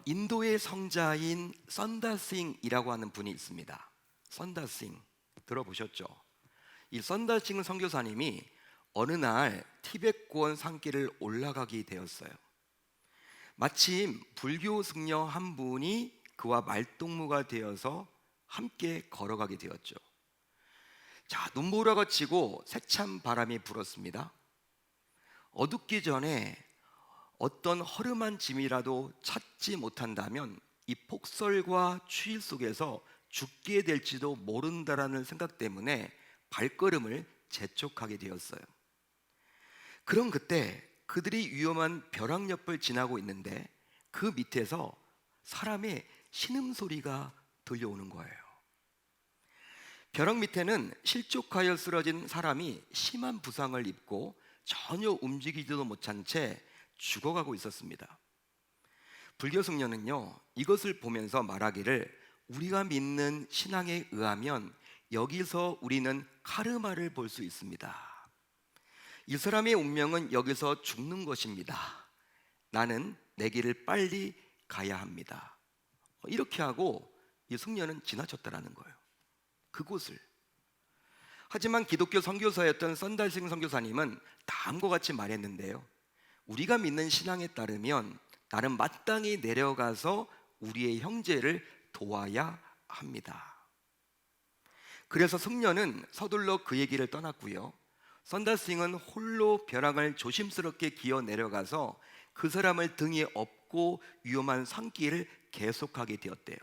인도의 성자인 선다싱이라고 하는 분이 있습니다. 선다싱 들어보셨죠? 이 선다싱 선교사님이 어느 날 티벳고원 산길을 올라가게 되었어요. 마침 불교 승려 한 분이 그와 말동무가 되어서 함께 걸어가게 되었죠. 자, 눈보라가 치고 세찬 바람이 불었습니다. 어둡기 전에 어떤 허름한 짐이라도 찾지 못한다면 이 폭설과 추위 속에서 죽게 될지도 모른다라는 생각 때문에 발걸음을 재촉하게 되었어요. 그런 그때 그들이 위험한 벼랑 옆을 지나고 있는데 그 밑에서 사람의 신음소리가 들려오는 거예요. 벼랑 밑에는 실족하여 쓰러진 사람이 심한 부상을 입고 전혀 움직이지도 못한 채 죽어가고 있었습니다. 불교 승려는요, 이것을 보면서 말하기를, 우리가 믿는 신앙에 의하면 여기서 우리는 카르마를 볼 수 있습니다. 이 사람의 운명은 여기서 죽는 것입니다. 나는 내 길을 빨리 가야 합니다. 이렇게 하고 이 승려는 지나쳤다라는 거예요, 그곳을. 하지만 기독교 선교사였던 선달싱 선교사님은 다음과 같이 말했는데요, 우리가 믿는 신앙에 따르면 나는 마땅히 내려가서 우리의 형제를 도와야 합니다. 그래서 승려는 서둘러 그의 길을 떠났고요, 선다싱은 홀로 벼랑을 조심스럽게 기어 내려가서 그 사람을 등에 업고 위험한 산길을 계속하게 되었대요.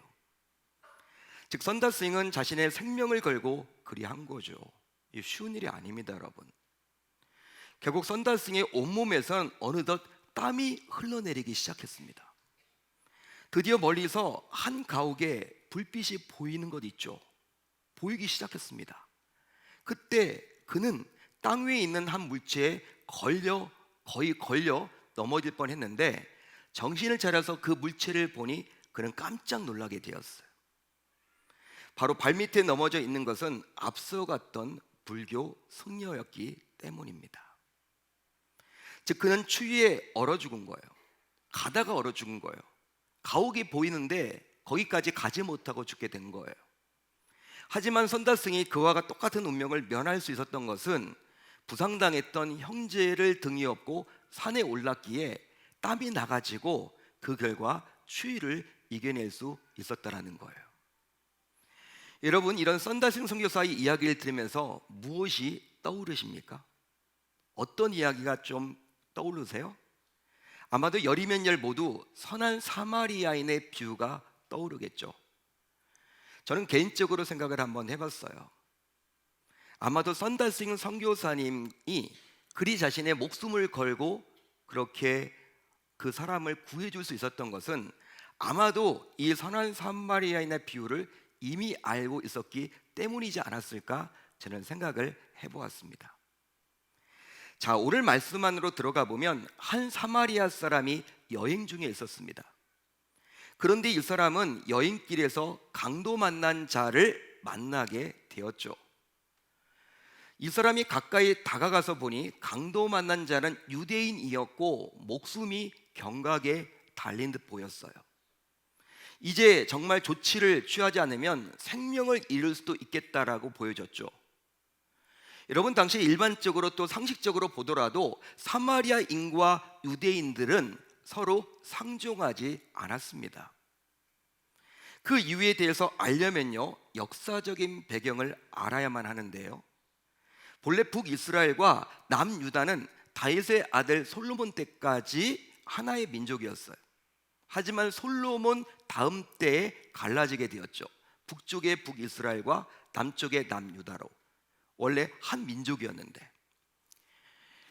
즉 선다싱은 자신의 생명을 걸고 그리한 거죠. 이 쉬운 일이 아닙니다, 여러분. 결국 선다싱의 온몸에선 어느덧 땀이 흘러내리기 시작했습니다. 드디어 멀리서 한 가옥에 불빛이 보이는 것 있죠. 보이기 시작했습니다. 그때 그는 땅 위에 있는 한 물체에 거의 걸려 넘어질 뻔했는데 정신을 차려서 그 물체를 보니 그는 깜짝 놀라게 되었어요. 바로 발밑에 넘어져 있는 것은 앞서 갔던 불교 승려였기 때문입니다. 즉 그는 추위에 얼어 죽은 거예요. 가다가 얼어 죽은 거예요. 가옥이 보이는데 거기까지 가지 못하고 죽게 된 거예요. 하지만 선다싱이 그와 똑같은 운명을 면할 수 있었던 것은 부상당했던 형제를 등에 업고 산에 올랐기에 땀이 나가지고 그 결과 추위를 이겨낼 수 있었다라는 거예요. 여러분, 이런 선다싱 선교사의 이야기를 들으면서 무엇이 떠오르십니까? 어떤 이야기가 좀 떠오르세요? 아마도 열이면 열 모두 선한 사마리아인의 비유가 떠오르겠죠. 저는 개인적으로 생각을 한번 해봤어요. 아마도 선다싱 선교사님이 그리 자신의 목숨을 걸고 그렇게 그 사람을 구해줄 수 있었던 것은 아마도 이 선한 사마리아인의 비유를 이미 알고 있었기 때문이지 않았을까, 저는 생각을 해보았습니다. 자, 오늘 말씀 안으로 들어가 보면 한 사마리아 사람이 여행 중에 있었습니다. 그런데 이 사람은 여행길에서 강도 만난 자를 만나게 되었죠. 이 사람이 가까이 다가가서 보니 강도 만난 자는 유대인이었고 목숨이 경각에 달린 듯 보였어요. 이제 정말 조치를 취하지 않으면 생명을 잃을 수도 있겠다라고 보여졌죠. 여러분, 당시 일반적으로 또 상식적으로 보더라도 사마리아인과 유대인들은 서로 상종하지 않았습니다. 그 이유에 대해서 알려면요, 역사적인 배경을 알아야만 하는데요, 본래 북이스라엘과 남유다는 다윗의 아들 솔로몬 때까지 하나의 민족이었어요. 하지만 솔로몬 다음 때에 갈라지게 되었죠. 북쪽의 북이스라엘과 남쪽의 남유다로. 원래 한 민족이었는데,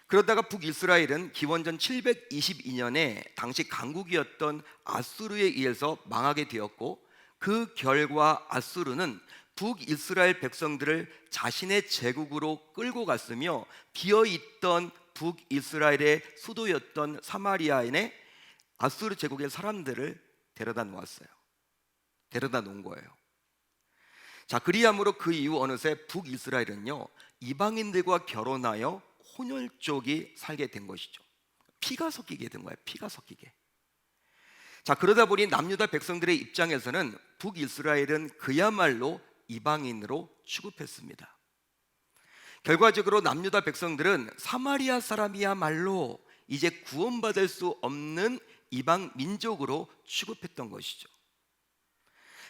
그러다가 북이스라엘은 기원전 722년에 당시 강국이었던 아수르에 의해서 망하게 되었고, 그 결과 아수르는 북이스라엘 백성들을 자신의 제국으로 끌고 갔으며 비어있던 북이스라엘의 수도였던 사마리아인의 아수르 제국의 사람들을 데려다 놓았어요. 데려다 놓은 거예요. 자, 그리함으로 그 이후 어느새 북이스라엘은요, 이방인들과 결혼하여 혼혈족이 살게 된 것이죠. 피가 섞이게 된 거예요. 피가 섞이게. 자, 그러다 보니 남유다 백성들의 입장에서는 북이스라엘은 그야말로 이방인으로 취급했습니다. 결과적으로 남유다 백성들은 사마리아 사람이야말로 이제 구원받을 수 없는 이방 민족으로 취급했던 것이죠.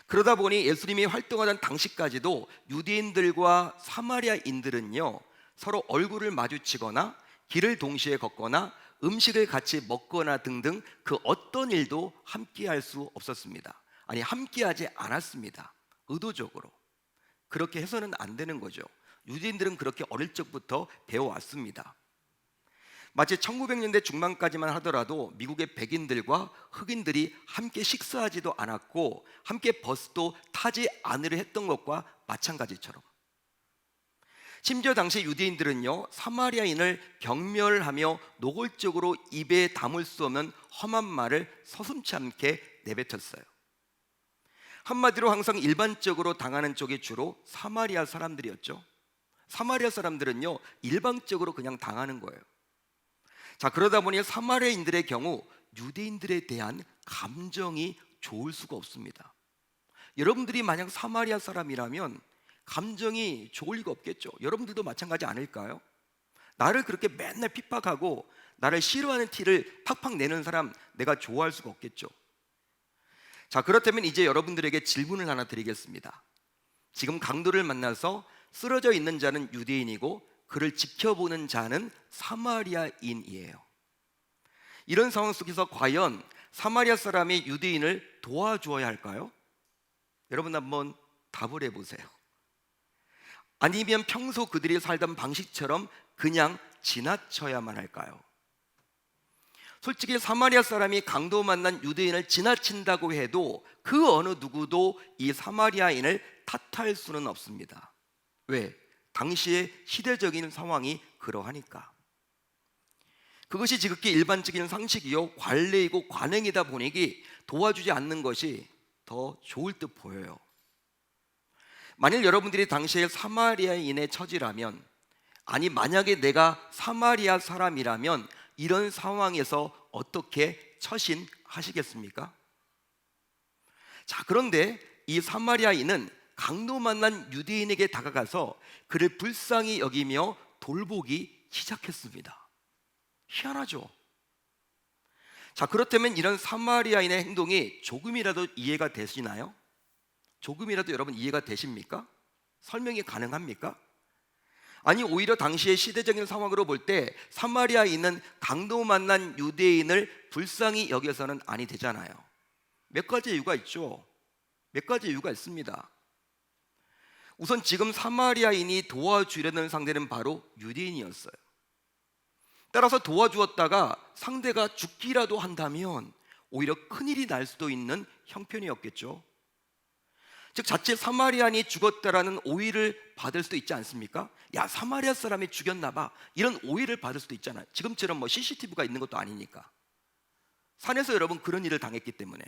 그러다 보니 예수님이 활동하던 당시까지도 유대인들과 사마리아인들은요, 서로 얼굴을 마주치거나 길을 동시에 걷거나 음식을 같이 먹거나 등등 그 어떤 일도 함께할 수 없었습니다. 아니, 함께하지 않았습니다. 의도적으로. 그렇게 해서는 안 되는 거죠. 유대인들은 그렇게 어릴 적부터 배워왔습니다. 마치 1900년대 중반까지만 하더라도 미국의 백인들과 흑인들이 함께 식사하지도 않았고 함께 버스도 타지 않으려 했던 것과 마찬가지처럼, 심지어 당시 유대인들은요, 사마리아인을 경멸하며 노골적으로 입에 담을 수 없는 험한 말을 서슴지 않게 내뱉었어요. 한마디로 항상 일반적으로 당하는 쪽이 주로 사마리아 사람들이었죠. 사마리아 사람들은요, 일방적으로 그냥 당하는 거예요. 자, 그러다 보니 사마리아인들의 경우 유대인들에 대한 감정이 좋을 수가 없습니다. 여러분들이 만약 사마리아 사람이라면 감정이 좋을 리가 없겠죠. 여러분들도 마찬가지 아닐까요? 나를 그렇게 맨날 핍박하고 나를 싫어하는 티를 팍팍 내는 사람 내가 좋아할 수가 없겠죠. 자, 그렇다면 이제 여러분들에게 질문을 하나 드리겠습니다. 지금 강도를 만나서 쓰러져 있는 자는 유대인이고 그를 지켜보는 자는 사마리아인이에요. 이런 상황 속에서 과연 사마리아 사람이 유대인을 도와주어야 할까요? 여러분 한번 답을 해보세요. 아니면 평소 그들이 살던 방식처럼 그냥 지나쳐야만 할까요? 솔직히 사마리아 사람이 강도 만난 유대인을 지나친다고 해도 그 어느 누구도 이 사마리아인을 탓할 수는 없습니다. 왜? 당시의 시대적인 상황이 그러하니까. 그것이 지극히 일반적인 상식이요 관례이고 관행이다 보니 도와주지 않는 것이 더 좋을 듯 보여요. 만일 여러분들이 당시에 사마리아인의 처지라면, 아니 만약에 내가 사마리아 사람이라면 이런 상황에서 어떻게 처신하시겠습니까? 자, 그런데 이 사마리아인은 강도 만난 유대인에게 다가가서 그를 불쌍히 여기며 돌보기 시작했습니다. 희한하죠? 자, 그렇다면 이런 사마리아인의 행동이 조금이라도 이해가 되시나요? 조금이라도 여러분 이해가 되십니까? 설명이 가능합니까? 아니, 오히려 당시의 시대적인 상황으로 볼 때 사마리아인은 강도 만난 유대인을 불쌍히 여겨서는 아니 되잖아요. 몇 가지 이유가 있죠. 몇 가지 이유가 있습니다. 우선 지금 사마리아인이 도와주려는 상대는 바로 유대인이었어요. 따라서 도와주었다가 상대가 죽기라도 한다면 오히려 큰일이 날 수도 있는 형편이었겠죠. 즉 자칫 사마리아인이 죽었다라는 오해를 받을 수도 있지 않습니까? 야, 사마리아 사람이 죽였나 봐, 이런 오해를 받을 수도 있잖아요. 지금처럼 뭐 CCTV가 있는 것도 아니니까. 산에서 여러분 그런 일을 당했기 때문에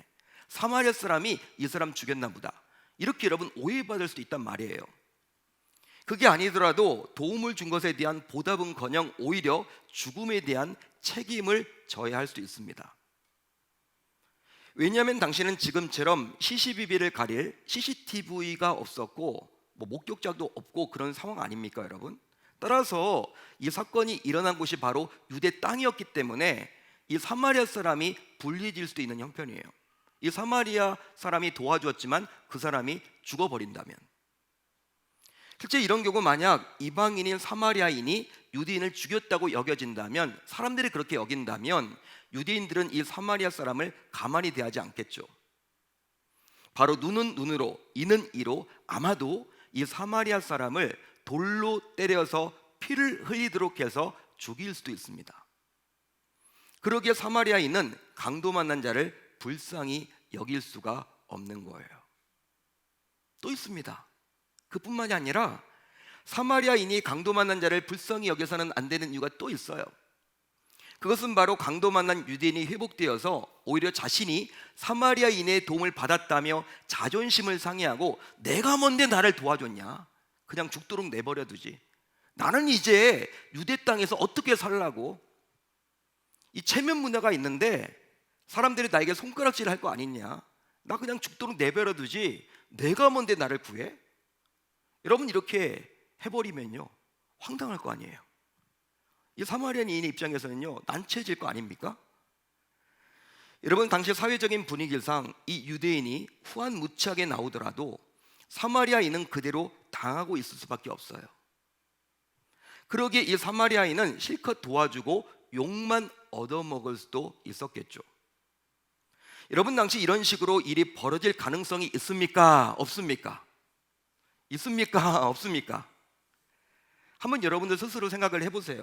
사마리아 사람이 이 사람 죽였나 보다, 이렇게 여러분 오해받을 수도 있단 말이에요. 그게 아니더라도 도움을 준 것에 대한 보답은커녕 오히려 죽음에 대한 책임을 져야 할 수도 있습니다. 왜냐하면 당신은 지금처럼 CCTV를 가릴 CCTV가 없었고 뭐 목격자도 없고 그런 상황 아닙니까, 여러분? 따라서 이 사건이 일어난 곳이 바로 유대 땅이었기 때문에 이 사마리아 사람이 불리해질 수도 있는 형편이에요. 이 사마리아 사람이 도와주었지만 그 사람이 죽어버린다면, 실제 이런 경우 만약 이방인인 사마리아인이 유대인을 죽였다고 여겨진다면, 사람들이 그렇게 여긴다면 유대인들은 이 사마리아 사람을 가만히 대하지 않겠죠. 바로 눈은 눈으로, 이는 이로 아마도 이 사마리아 사람을 돌로 때려서 피를 흘리도록 해서 죽일 수도 있습니다. 그러기에 사마리아인은 강도 만난 자를 불쌍히 여길 수가 없는 거예요. 또 있습니다. 그뿐만이 아니라 사마리아인이 강도 만난 자를 불쌍히 여겨서는 안 되는 이유가 또 있어요. 그것은 바로 강도 만난 유대인이 회복되어서 오히려 자신이 사마리아인의 도움을 받았다며 자존심을 상해하고, 내가 뭔데 나를 도와줬냐, 그냥 죽도록 내버려 두지, 나는 이제 유대 땅에서 어떻게 살라고, 이 체면 문화가 있는데 사람들이 나에게 손가락질 할 거 아니냐? 나 그냥 죽도록 내버려 두지 내가 뭔데 나를 구해? 여러분 이렇게 해버리면요 황당할 거 아니에요. 이 사마리아인의 입장에서는요 난처해질 거 아닙니까? 여러분 당시 사회적인 분위기상 이 유대인이 후한무치하게 나오더라도 사마리아인은 그대로 당하고 있을 수밖에 없어요. 그러기에 이 사마리아인은 실컷 도와주고 욕만 얻어먹을 수도 있었겠죠. 여러분 당시 이런 식으로 일이 벌어질 가능성이 있습니까? 없습니까? 있습니까? 없습니까? 한번 여러분들 스스로 생각을 해보세요.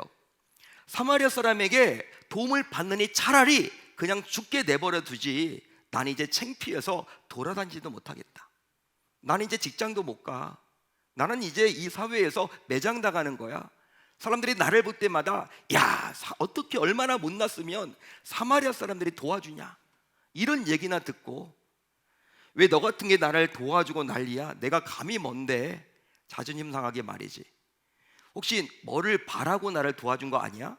사마리아 사람에게 도움을 받느니 차라리 그냥 죽게 내버려 두지, 난 이제 창피해서 돌아다니지도 못하겠다, 나는 이제 직장도 못 가, 나는 이제 이 사회에서 매장당하는 거야, 사람들이 나를 볼 때마다 야 어떻게 얼마나 못났으면 사마리아 사람들이 도와주냐, 이런 얘기나 듣고 왜 너 같은 게 나를 도와주고 난리야, 내가 감히 뭔데, 자존심 상하게 말이지. 혹시 뭐를 바라고 나를 도와준 거 아니야?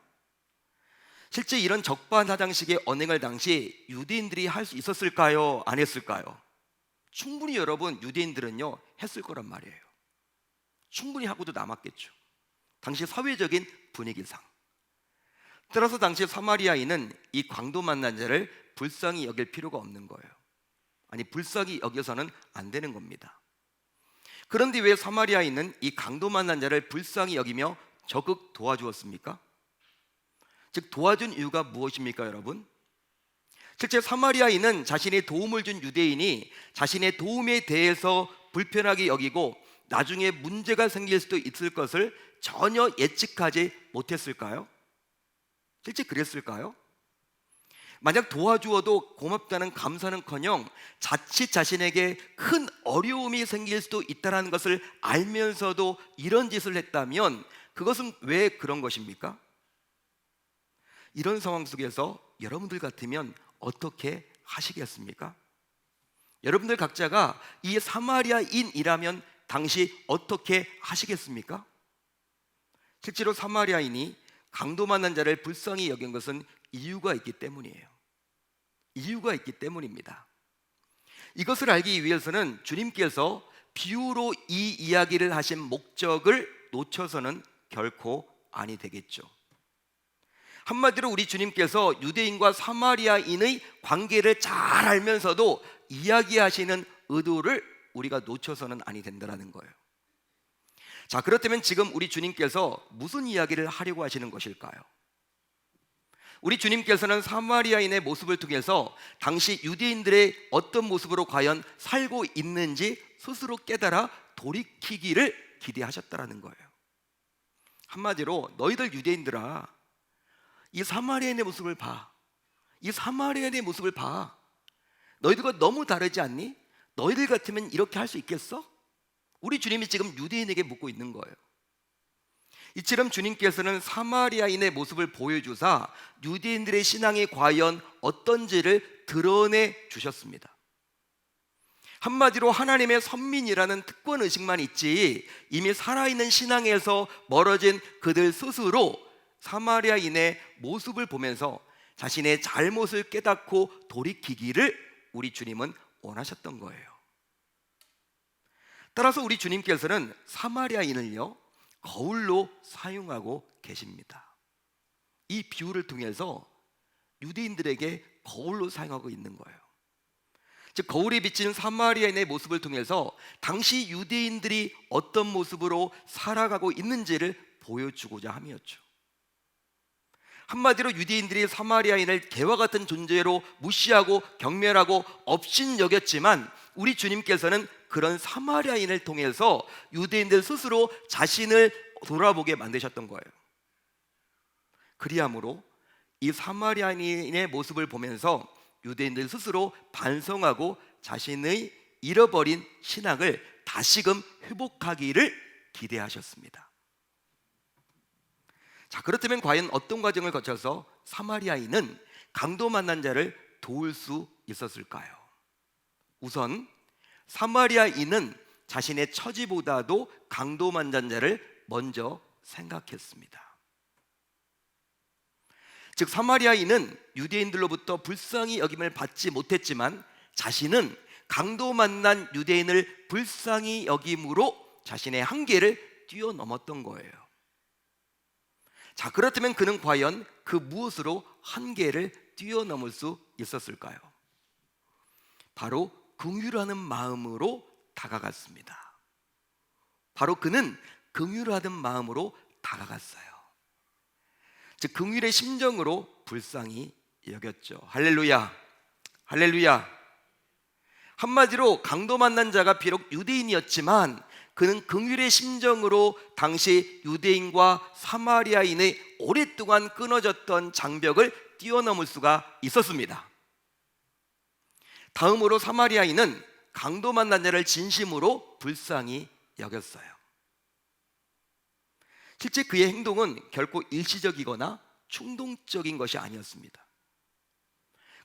실제 이런 적반하장식의 언행을 당시 유대인들이 할 수 있었을까요? 안 했을까요? 충분히 여러분 유대인들은요 했을 거란 말이에요. 충분히 하고도 남았겠죠. 당시 사회적인 분위기상. 따라서 당시 사마리아인은 이 강도 만난 자를 불쌍히 여길 필요가 없는 거예요. 아니 불쌍히 여겨서는 안 되는 겁니다. 그런데 왜 사마리아인은 이 강도 만난 자를 불쌍히 여기며 적극 도와주었습니까? 즉 도와준 이유가 무엇입니까 여러분? 실제 사마리아인은 자신의 도움을 준 유대인이 자신의 도움에 대해서 불편하게 여기고 나중에 문제가 생길 수도 있을 것을 전혀 예측하지 못했을까요? 실제 그랬을까요? 만약 도와주어도 고맙다는 감사는커녕 자칫 자신에게 큰 어려움이 생길 수도 있다는 것을 알면서도 이런 짓을 했다면 그것은 왜 그런 것입니까? 이런 상황 속에서 여러분들 같으면 어떻게 하시겠습니까? 여러분들 각자가 이 사마리아인이라면 당시 어떻게 하시겠습니까? 실제로 사마리아인이 강도 만난 자를 불쌍히 여긴 것은 이유가 있기 때문이에요. 이유가 있기 때문입니다. 이것을 알기 위해서는 주님께서 비유로 이 이야기를 하신 목적을 놓쳐서는 결코 아니 되겠죠. 한마디로 우리 주님께서 유대인과 사마리아인의 관계를 잘 알면서도 이야기하시는 의도를 우리가 놓쳐서는 아니 된다는 거예요. 자, 그렇다면 지금 우리 주님께서 무슨 이야기를 하려고 하시는 것일까요? 우리 주님께서는 사마리아인의 모습을 통해서 당시 유대인들의 어떤 모습으로 과연 살고 있는지 스스로 깨달아 돌이키기를 기대하셨다는 거예요. 한마디로 너희들 유대인들아, 이 사마리아인의 모습을 봐. 이 사마리아인의 모습을 봐. 너희들과 너무 다르지 않니? 너희들 같으면 이렇게 할 수 있겠어? 우리 주님이 지금 유대인에게 묻고 있는 거예요. 이처럼 주님께서는 사마리아인의 모습을 보여주사 유대인들의 신앙이 과연 어떤지를 드러내 주셨습니다. 한마디로 하나님의 선민이라는 특권의식만 있지 이미 살아있는 신앙에서 멀어진 그들 스스로 사마리아인의 모습을 보면서 자신의 잘못을 깨닫고 돌이키기를 우리 주님은 원하셨던 거예요. 따라서 우리 주님께서는 사마리아인을요 거울로 사용하고 계십니다. 이 비유를 통해서 유대인들에게 거울로 사용하고 있는 거예요. 즉 거울에 비친 사마리아인의 모습을 통해서 당시 유대인들이 어떤 모습으로 살아가고 있는지를 보여주고자 함이었죠. 한마디로 유대인들이 사마리아인을 개와 같은 존재로 무시하고 경멸하고 업신여겼지만 우리 주님께서는 그런 사마리아인을 통해서 유대인들 스스로 자신을 돌아보게 만드셨던 거예요. 그리함으로 이 사마리아인의 모습을 보면서 유대인들 스스로 반성하고 자신의 잃어버린 신앙을 다시금 회복하기를 기대하셨습니다. 자, 그렇다면 과연 어떤 과정을 거쳐서 사마리아인은 강도 만난 자를 도울 수 있었을까요? 우선 사마리아인은 자신의 처지보다도 강도 만난 자를 먼저 생각했습니다. 즉 사마리아인은 유대인들로부터 불쌍히 여김을 받지 못했지만 자신은 강도 만난 유대인을 불쌍히 여김으로 자신의 한계를 뛰어넘었던 거예요. 자, 그렇다면 그는 과연 그 무엇으로 한계를 뛰어넘을 수 있었을까요? 바로 긍휼하는 마음으로 다가갔습니다. 바로 그는 긍휼하는 마음으로 다가갔어요. 즉 긍휼의 심정으로 불쌍히 여겼죠. 할렐루야, 할렐루야. 한마디로 강도 만난 자가 비록 유대인이었지만 그는 긍휼의 심정으로 당시 유대인과 사마리아인의 오랫동안 끊어졌던 장벽을 뛰어넘을 수가 있었습니다. 다음으로 사마리아인은 강도 만난 자를 진심으로 불쌍히 여겼어요. 실제 그의 행동은 결코 일시적이거나 충동적인 것이 아니었습니다.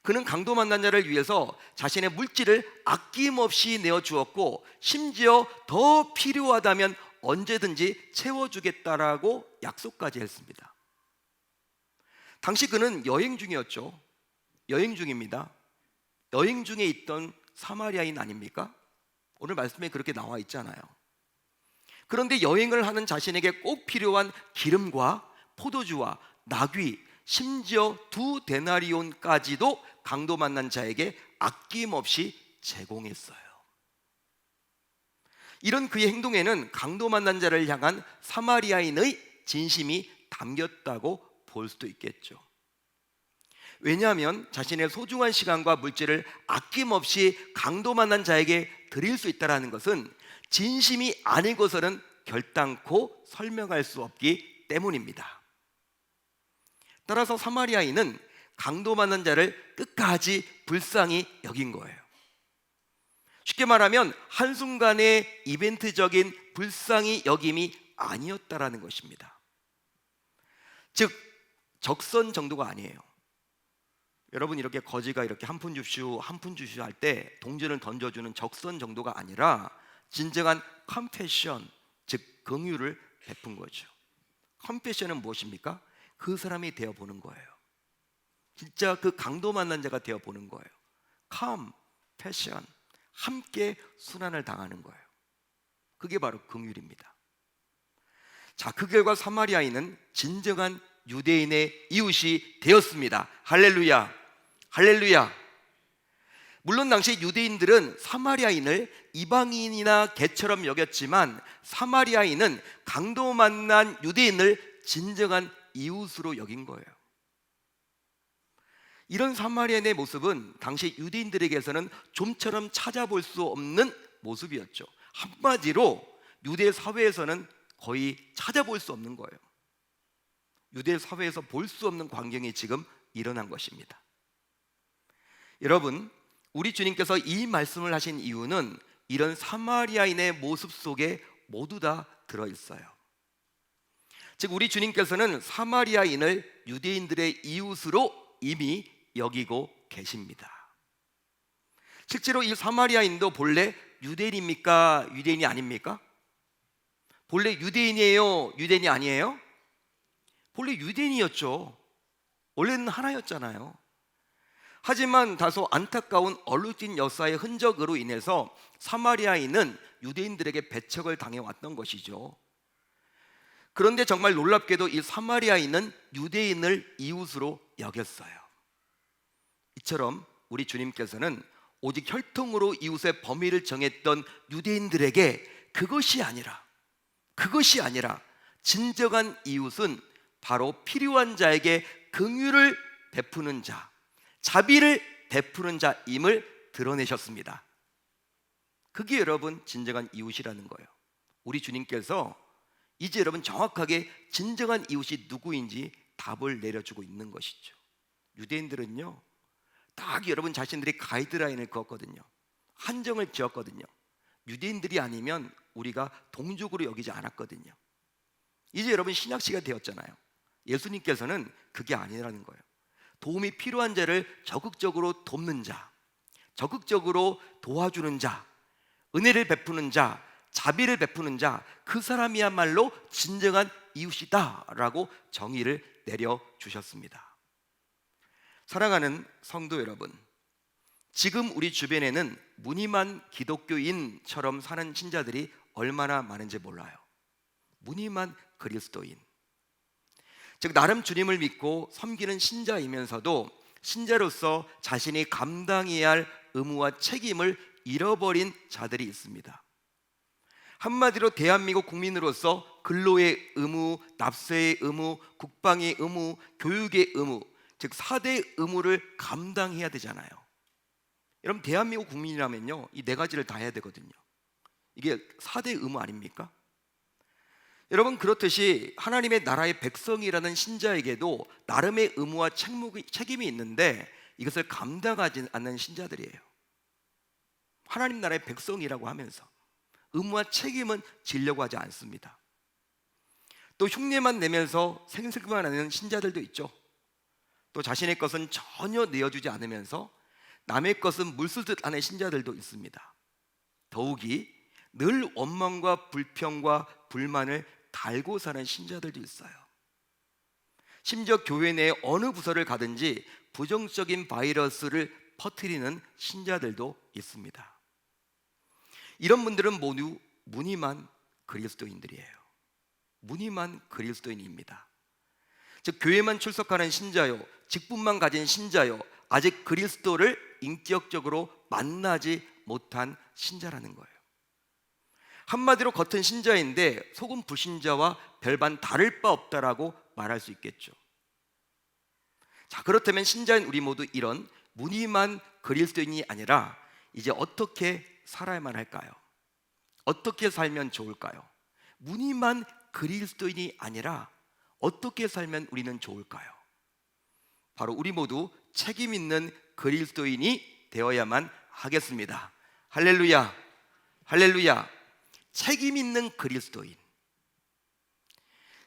그는 강도 만난 자를 위해서 자신의 물질을 아낌없이 내어주었고 심지어 더 필요하다면 언제든지 채워주겠다라고 약속까지 했습니다. 당시 그는 여행 중이었죠. 여행 중입니다. 여행 중에 있던 사마리아인 아닙니까? 오늘 말씀에 그렇게 나와 있잖아요. 그런데 여행을 하는 자신에게 꼭 필요한 기름과 포도주와 나귀, 심지어 2데나리온까지도 강도 만난 자에게 아낌없이 제공했어요. 이런 그의 행동에는 강도 만난 자를 향한 사마리아인의 진심이 담겼다고 볼 수도 있겠죠. 왜냐하면 자신의 소중한 시간과 물질을 아낌없이 강도 만난 자에게 드릴 수 있다는 것은 진심이 아니고서는 결단코 설명할 수 없기 때문입니다. 따라서 사마리아인은 강도 만난 자를 끝까지 불쌍히 여긴 거예요. 쉽게 말하면 한순간의 이벤트적인 불쌍히 여김이 아니었다라는 것입니다. 즉 적선 정도가 아니에요. 여러분 이렇게 거지가 이렇게 한 푼 주시오 한 푼 주시오 할 때 동전을 던져주는 적선 정도가 아니라 진정한 컴패션, 즉 긍휼을 베푼 거죠. 컴패션은 무엇입니까? 그 사람이 되어보는 거예요. 진짜 그 강도 만난 자가 되어보는 거예요. 컴패션, 함께 순환을 당하는 거예요. 그게 바로 긍휼입니다. 자, 그 결과 사마리아인은 진정한 유대인의 이웃이 되었습니다. 할렐루야, 할렐루야. 물론 당시 유대인들은 사마리아인을 이방인이나 개처럼 여겼지만 사마리아인은 강도 만난 유대인을 진정한 이웃으로 여긴 거예요. 이런 사마리아인의 모습은 당시 유대인들에게서는 좀처럼 찾아볼 수 없는 모습이었죠. 한마디로 유대 사회에서는 거의 찾아볼 수 없는 거예요. 유대 사회에서 볼 수 없는 광경이 지금 일어난 것입니다. 여러분, 우리 주님께서 이 말씀을 하신 이유는 이런 사마리아인의 모습 속에 모두 다 들어있어요. 즉 우리 주님께서는 사마리아인을 유대인들의 이웃으로 이미 여기고 계십니다. 실제로 이 사마리아인도 본래 유대인입니까? 유대인이 아닙니까? 본래 유대인이에요? 유대인이 아니에요? 본래 유대인이었죠. 원래는 하나였잖아요. 하지만 다소 안타까운 얼룩진 역사의 흔적으로 인해서 사마리아인은 유대인들에게 배척을 당해왔던 것이죠. 그런데 정말 놀랍게도 이 사마리아인은 유대인을 이웃으로 여겼어요. 이처럼 우리 주님께서는 오직 혈통으로 이웃의 범위를 정했던 유대인들에게 그것이 아니라 진정한 이웃은 바로 필요한 자에게 긍휼을 베푸는 자, 자비를 베푸는 자임을 드러내셨습니다. 그게 여러분 진정한 이웃이라는 거예요. 우리 주님께서 이제 여러분 정확하게 진정한 이웃이 누구인지 답을 내려주고 있는 것이죠. 유대인들은요 딱 여러분 자신들이 가이드라인을 그었거든요. 한정을 지었거든요. 유대인들이 아니면 우리가 동족으로 여기지 않았거든요. 이제 여러분 신약시가 되었잖아요. 예수님께서는 그게 아니라는 거예요. 도움이 필요한 자를 적극적으로 돕는 자, 적극적으로 도와주는 자, 은혜를 베푸는 자, 자비를 베푸는 자, 그 사람이야말로 진정한 이웃이다 라고 정의를 내려주셨습니다. 사랑하는 성도 여러분, 지금 우리 주변에는 무늬만 기독교인처럼 사는 신자들이 얼마나 많은지 몰라요. 무늬만 그리스도인, 즉 나름 주님을 믿고 섬기는 신자이면서도 신자로서 자신이 감당해야 할 의무와 책임을 잃어버린 자들이 있습니다. 한마디로 대한민국 국민으로서 근로의 의무, 납세의 의무, 국방의 의무, 교육의 의무, 즉 4대 의무를 감당해야 되잖아요. 여러분, 대한민국 국민이라면요, 이 4가지를 다 해야 되거든요. 이게 4대 의무 아닙니까? 여러분, 그렇듯이 하나님의 나라의 백성이라는 신자에게도 나름의 의무와 책임이 있는데 이것을 감당하지 않는 신자들이에요. 하나님 나라의 백성이라고 하면서 의무와 책임은 지려고 하지 않습니다. 또 흉내만 내면서 생색만 하는 신자들도 있죠. 또 자신의 것은 전혀 내어주지 않으면서 남의 것은 물쓰듯 하는 신자들도 있습니다. 더욱이 늘 원망과 불평과 불만을 달고 사는 신자들도 있어요. 심지어 교회 내 어느 부서를 가든지 부정적인 바이러스를 퍼뜨리는 신자들도 있습니다. 이런 분들은 모두 무늬만 그리스도인들이에요. 무늬만 그리스도인입니다. 즉 교회만 출석하는 신자요, 직분만 가진 신자요, 아직 그리스도를 인격적으로 만나지 못한 신자라는 거예요. 한마디로 겉은 신자인데 속은 불신자와 별반 다를 바 없다라고 말할 수 있겠죠. 자, 그렇다면 신자인 우리 모두 이런 무늬만 그리스도인이 아니라 이제 어떻게 살아야만 할까요? 어떻게 살면 좋을까요? 무늬만 그리스도인이 아니라 어떻게 살면 우리는 좋을까요? 바로 우리 모두 책임 있는 그리스도인이 되어야만 하겠습니다. 할렐루야, 할렐루야. 책임 있는 그리스도인,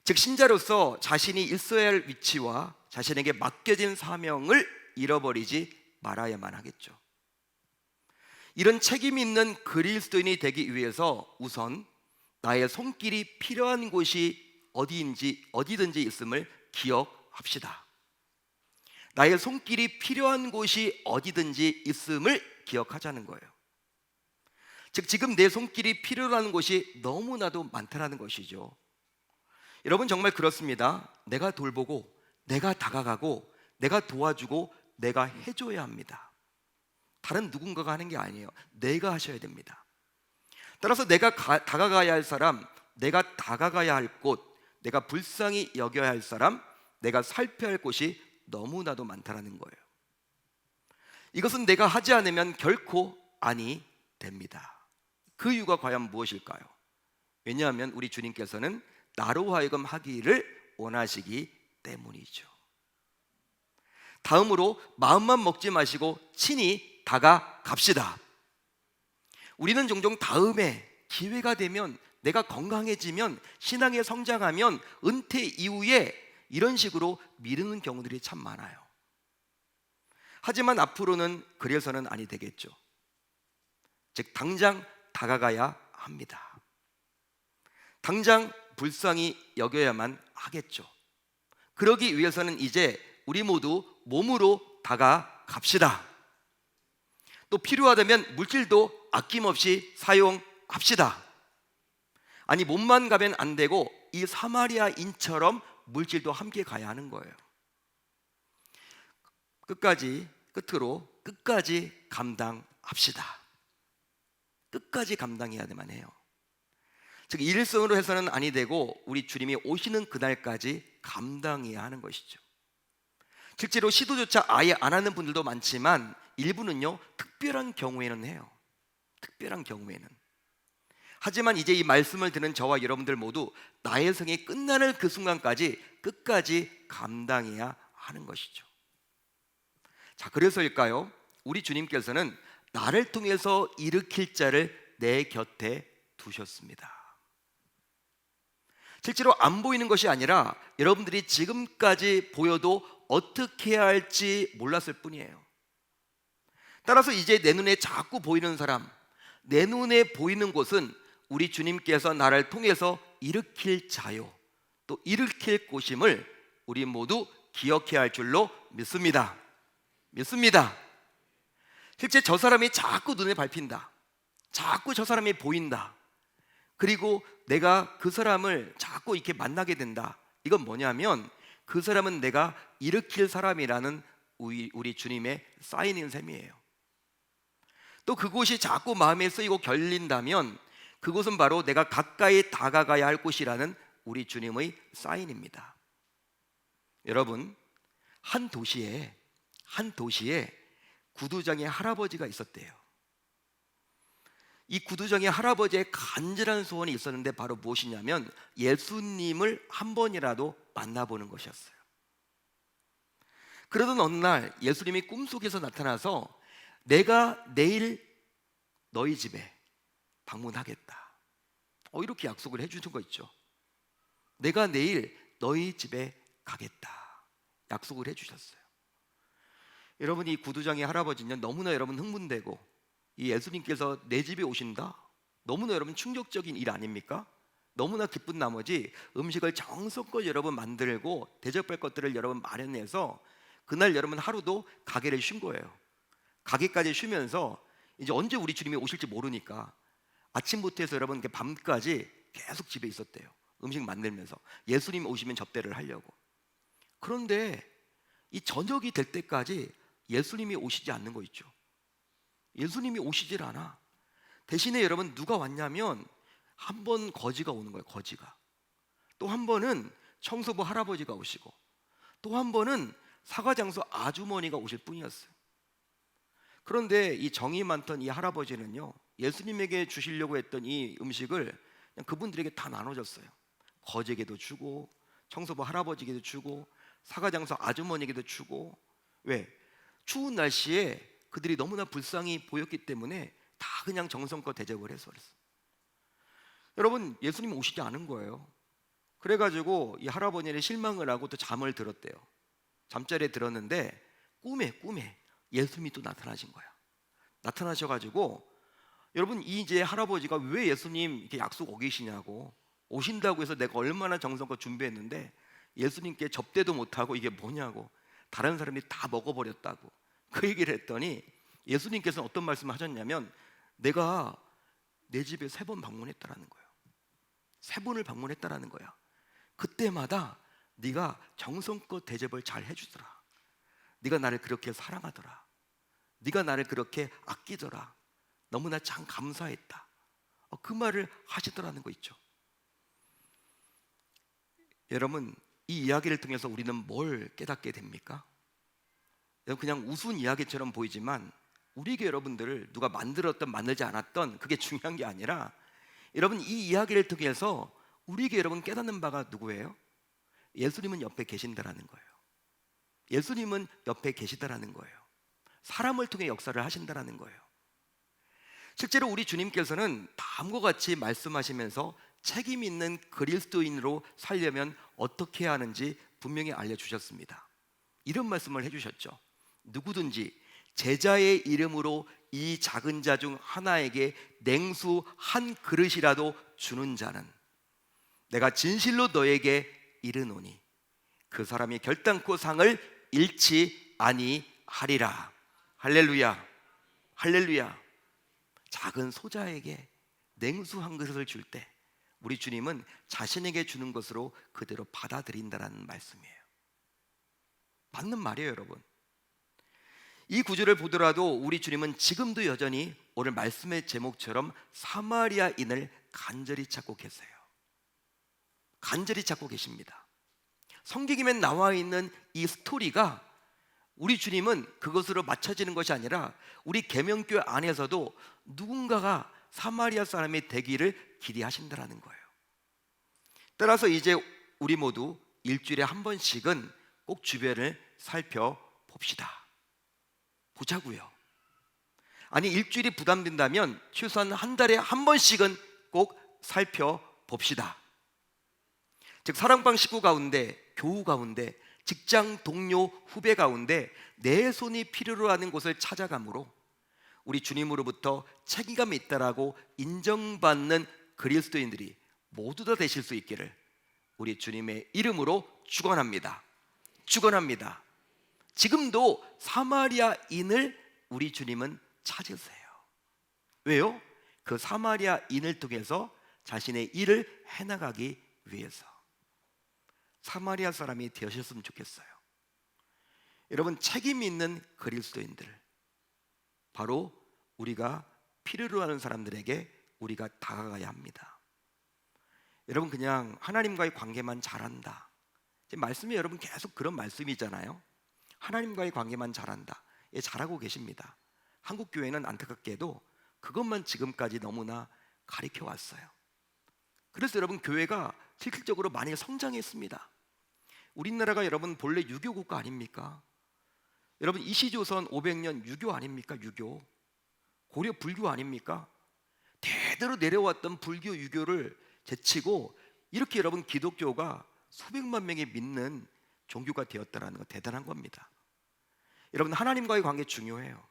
즉 신자로서 자신이 있어야 할 위치와 자신에게 맡겨진 사명을 잃어버리지 말아야만 하겠죠. 이런 책임 있는 그리스도인이 되기 위해서 우선 나의 손길이 필요한 곳이 어디든지 있음을 기억합시다. 나의 손길이 필요한 곳이 어디든지 있음을 기억하자는 거예요. 즉 지금 내 손길이 필요한 곳이 너무나도 많다는 것이죠. 여러분, 정말 그렇습니다. 내가 돌보고 내가 다가가고 내가 도와주고 내가 해줘야 합니다. 다른 누군가가 하는 게 아니에요. 내가 하셔야 됩니다. 따라서 내가 다가가야 할 사람, 내가 다가가야 할 곳, 내가 불쌍히 여겨야 할 사람, 내가 살펴야 할 곳이 너무나도 많다는 거예요. 이것은 내가 하지 않으면 결코 아니 됩니다. 그 이유가 과연 무엇일까요? 왜냐하면 우리 주님께서는 나로 하여금 하기를 원하시기 때문이죠. 다음으로 마음만 먹지 마시고 친히 다가갑시다. 우리는 종종 다음에 기회가 되면, 내가 건강해지면, 신앙에 성장하면, 은퇴 이후에 이런 식으로 미루는 경우들이 참 많아요. 하지만 앞으로는 그래서는 아니 되겠죠. 즉 당장 다가가야 합니다. 당장 불쌍히 여겨야만 하겠죠. 그러기 위해서는 이제 우리 모두 몸으로 다가갑시다. 또 필요하다면 물질도 아낌없이 사용합시다. 아니, 몸만 가면 안 되고 이 사마리아인처럼 물질도 함께 가야 하는 거예요. 끝까지 감당합시다. 끝까지 감당해야만 해요. 즉 일성으로 해서는 아니 되고 우리 주님이 오시는 그날까지 감당해야 하는 것이죠. 실제로 시도조차 아예 안 하는 분들도 많지만 일부는요, 특별한 경우에는 해요. 특별한 경우에는. 하지만 이제 이 말씀을 듣는 저와 여러분들 모두 나의 성이 끝나는 그 순간까지 끝까지 감당해야 하는 것이죠. 자, 그래서일까요? 우리 주님께서는 나를 통해서 일으킬 자를 내 곁에 두셨습니다. 실제로 안 보이는 것이 아니라 여러분들이 지금까지 보여도 어떻게 해야 할지 몰랐을 뿐이에요. 따라서 이제 내 눈에 자꾸 보이는 사람, 내 눈에 보이는 곳은 우리 주님께서 나를 통해서 일으킬 자요, 또 일으킬 곳임을 우리 모두 기억해야 할 줄로 믿습니다. 믿습니다. 실제 저 사람이 자꾸 눈에 밟힌다. 자꾸 저 사람이 보인다. 그리고 내가 그 사람을 자꾸 이렇게 만나게 된다. 이건 뭐냐면 그 사람은 내가 일으킬 사람이라는 우리 주님의 사인인 셈이에요. 또 그곳이 자꾸 마음에 쓰이고 결린다면 그곳은 바로 내가 가까이 다가가야 할 곳이라는 우리 주님의 사인입니다. 여러분, 한 도시에 구두장의 할아버지가 있었대요. 이 구두장의 할아버지의 간절한 소원이 있었는데 바로 무엇이냐면 예수님을 한 번이라도 만나보는 것이었어요. 그러던 어느 날 예수님이 꿈속에서 나타나서 내가 내일 너희 집에 방문하겠다. 이렇게 약속을 해주는 거 있죠. 내가 내일 너희 집에 가겠다. 약속을 해주셨어요. 여러분, 이 구두장의 할아버지는 너무나 여러분 흥분되고 이 예수님께서 내 집에 오신다? 너무나 여러분 충격적인 일 아닙니까? 너무나 기쁜 나머지 음식을 정성껏 여러분 만들고 대접할 것들을 여러분 마련해서 그날 여러분 하루도 가게를 쉰 거예요. 가게까지 쉬면서 이제 언제 우리 주님이 오실지 모르니까 아침부터 해서 여러분 밤까지 계속 집에 있었대요. 음식 만들면서 예수님 오시면 접대를 하려고. 그런데 이 저녁이 될 때까지 예수님이 오시지 않는 거 있죠. 예수님이 오시질 않아. 대신에 여러분 누가 왔냐면 한 번 거지가 오는 거예요. 거지가. 또 한 번은 청소부 할아버지가 오시고 또 한 번은 사과장수 아주머니가 오실 뿐이었어요. 그런데 이 정이 많던 이 할아버지는요, 예수님에게 주시려고 했던 이 음식을 그냥 그분들에게 다 나눠줬어요. 거지에게도 주고 청소부 할아버지에게도 주고 사과장수 아주머니에게도 주고. 왜? 추운 날씨에 그들이 너무나 불쌍히 보였기 때문에 다 그냥 정성껏 대접을 해서 그랬어요. 여러분, 예수님 오시지 않은 거예요. 그래가지고 이 할아버지는 실망을 하고 또 잠을 들었대요. 잠자리에 들었는데 꿈에 예수님이 또 나타나신 거야. 나타나셔가지고 여러분, 이제 할아버지가 왜 예수님 이렇게 약속 어기시냐고, 오신다고 해서 내가 얼마나 정성껏 준비했는데 예수님께 접대도 못하고 이게 뭐냐고, 다른 사람이 다 먹어버렸다고 그 얘기를 했더니 예수님께서는 어떤 말씀을 하셨냐면 내가 내 집에 3번 방문했다라는 거예요. 3번을 방문했다라는 거야. 그때마다 네가 정성껏 대접을 잘 해주더라. 네가 나를 그렇게 사랑하더라. 네가 나를 그렇게 아끼더라. 너무나 참 감사했다. 그 말을 하시더라는 거 있죠. 여러분, 이 이야기를 통해서 우리는 뭘 깨닫게 됩니까? 그냥 우스운 이야기처럼 보이지만 우리에게 여러분들을 누가 만들었던 만들지 않았던 그게 중요한 게 아니라 여러분, 이 이야기를 통해서 우리에게 여러분 깨닫는 바가 누구예요? 예수님은 옆에 계신다라는 거예요. 예수님은 옆에 계시다라는 거예요. 사람을 통해 역사를 하신다라는 거예요. 실제로 우리 주님께서는 다음과 같이 말씀하시면서 책임 있는 그리스도인으로 살려면 어떻게 해야 하는지 분명히 알려주셨습니다. 이런 말씀을 해주셨죠. 누구든지 제자의 이름으로 이 작은 자 중 하나에게 냉수 한 그릇이라도 주는 자는 내가 진실로 너에게 이르노니 그 사람이 결단코 상을 잃지 아니하리라. 할렐루야, 할렐루야. 작은 소자에게 냉수 한 그릇을 줄 때 우리 주님은 자신에게 주는 것으로 그대로 받아들인다는 말씀이에요. 맞는 말이에요, 여러분. 이 구절을 보더라도 우리 주님은 지금도 여전히 오늘 말씀의 제목처럼 사마리아인을 간절히 찾고 계세요. 간절히 찾고 계십니다. 성경에 나와 있는 이 스토리가 우리 주님은 그것으로 맞춰지는 것이 아니라 우리 계명교 안에서도 누군가가 사마리아 사람이 되기를 기대하신다라는 거예요. 따라서 이제 우리 모두 일주일에 한 번씩은 꼭 주변을 살펴봅시다. 보자고요. 아니, 일주일이 부담된다면 최소한 한 달에 한 번씩은 꼭 살펴봅시다. 즉, 사랑방 식구 가운데, 교우 가운데, 직장 동료 후배 가운데 내 손이 필요로 하는 곳을 찾아가므로 우리 주님으로부터 책임감이 있다라고 인정받는 그리스도인들이 모두 다 되실 수 있기를 우리 주님의 이름으로 축원합니다. 축원합니다. 지금도 사마리아인을 우리 주님은 찾으세요. 왜요? 그 사마리아인을 통해서 자신의 일을 해나가기 위해서. 사마리아 사람이 되셨으면 좋겠어요. 여러분, 책임 있는 그리스도인들, 바로 우리가 필요로 하는 사람들에게 우리가 다가가야 합니다. 여러분, 그냥 하나님과의 관계만 잘한다, 말씀이 여러분 계속 그런 말씀이잖아요. 하나님과의 관계만 잘한다. 예, 잘하고 계십니다. 한국 교회는 안타깝게도 그것만 지금까지 너무나 가리켜 왔어요. 그래서 여러분, 교회가 실질적으로 많이 성장했습니다. 우리나라가 여러분 본래 유교 국가 아닙니까? 여러분, 이시조선 500년 유교 아닙니까? 유교. 고려 불교 아닙니까? 대대로 내려왔던 불교 유교를 제치고 이렇게 여러분 기독교가 수백만 명이 믿는 종교가 되었다는 거 대단한 겁니다. 여러분, 하나님과의 관계 중요해요.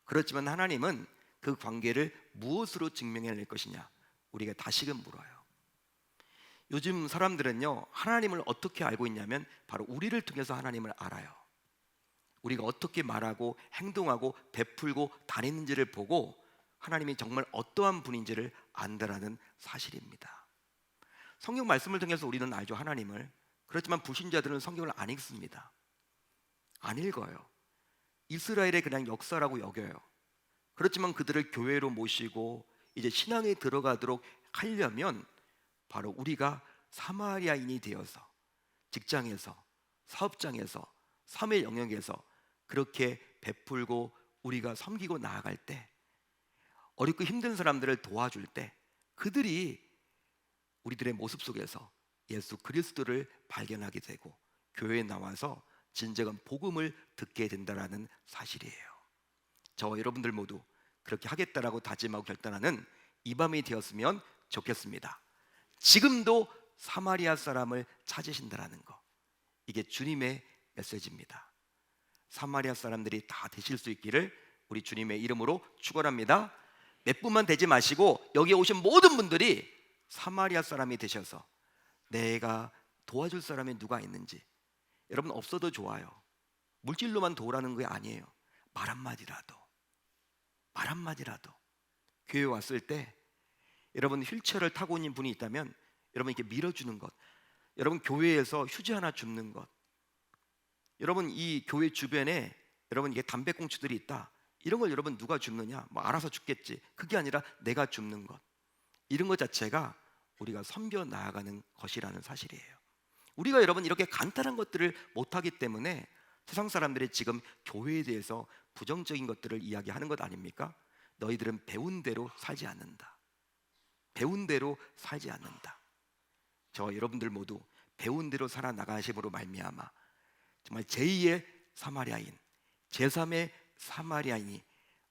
그렇지만 하나님은 그 관계를 무엇으로 증명해낼 것이냐, 우리가 다시금 물어요. 요즘 사람들은요, 하나님을 어떻게 알고 있냐면 바로 우리를 통해서 하나님을 알아요. 우리가 어떻게 말하고 행동하고 베풀고 다니는지를 보고 하나님이 정말 어떠한 분인지를 안다라는 사실입니다. 성경 말씀을 통해서 우리는 알죠, 하나님을. 그렇지만 불신자들은 성경을 안 읽습니다. 안 읽어요. 이스라엘의 그냥 역사라고 여겨요. 그렇지만 그들을 교회로 모시고 이제 신앙에 들어가도록 하려면 바로 우리가 사마리아인이 되어서 직장에서, 사업장에서, 삶의 영역에서 그렇게 베풀고 우리가 섬기고 나아갈 때, 어렵고 힘든 사람들을 도와줄 때 그들이 우리들의 모습 속에서 예수 그리스도를 발견하게 되고 교회에 나와서 진정한 복음을 듣게 된다라는 사실이에요. 저와 여러분들 모두 그렇게 하겠다라고 다짐하고 결단하는 이 밤이 되었으면 좋겠습니다. 지금도 사마리아 사람을 찾으신다라는 거, 이게 주님의 메시지입니다. 사마리아 사람들이 다 되실 수 있기를 우리 주님의 이름으로 축원합니다. 몇 분만 되지 마시고 여기에 오신 모든 분들이 사마리아 사람이 되셔서 내가 도와줄 사람이 누가 있는지, 여러분 없어도 좋아요. 물질로만 도우라는 게 아니에요. 말 한마디라도 교회 왔을 때 여러분 휠체어를 타고 있는 분이 있다면 여러분 이렇게 밀어주는 것, 여러분 교회에서 휴지 하나 줍는 것, 여러분 이 교회 주변에 여러분 이게 담배꽁초들이 있다, 이런 걸 여러분 누가 줍느냐? 뭐 알아서 줍겠지. 그게 아니라 내가 줍는 것, 이런 것 자체가 우리가 섬겨 나아가는 것이라는 사실이에요. 우리가 여러분 이렇게 간단한 것들을 못하기 때문에 세상 사람들이 지금 교회에 대해서 부정적인 것들을 이야기하는 것 아닙니까? 너희들은 배운 대로 살지 않는다. 배운 대로 살지 않는다. 저 여러분들 모두 배운 대로 살아나가심으로 말미암아 정말 제2의 사마리아인, 제3의 사마리아인이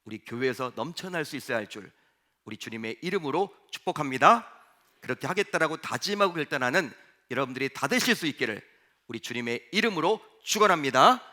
우리 교회에서 넘쳐날 수 있어야 할 줄 우리 주님의 이름으로 축복합니다. 그렇게 하겠다라고 다짐하고 결단하는 여러분들이 다 되실 수 있기를 우리 주님의 이름으로 축원합니다.